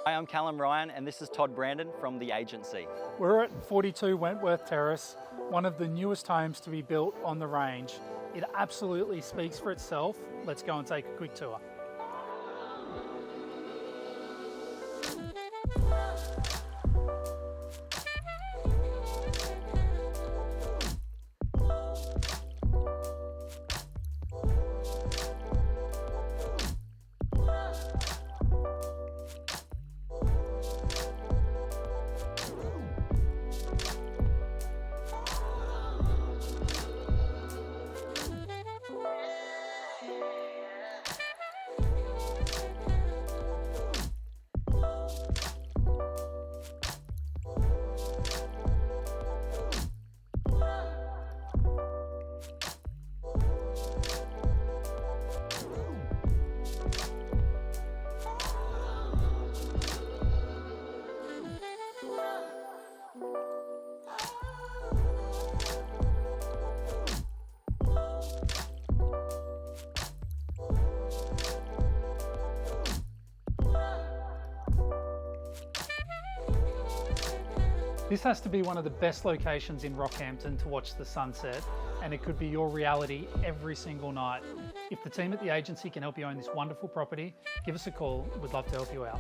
Hi, I'm Callum Ryan and this is Todd Brandon from the agency. We're at 42 Wentworth Terrace, one of the newest homes to be built on the range. It absolutely speaks for itself. Let's go and take a quick tour. This has to be one of the best locations in Rockhampton to watch the sunset, and it could be your reality every single night. If the team at the agency can help you own this wonderful property, give us a call. We'd love to help you out.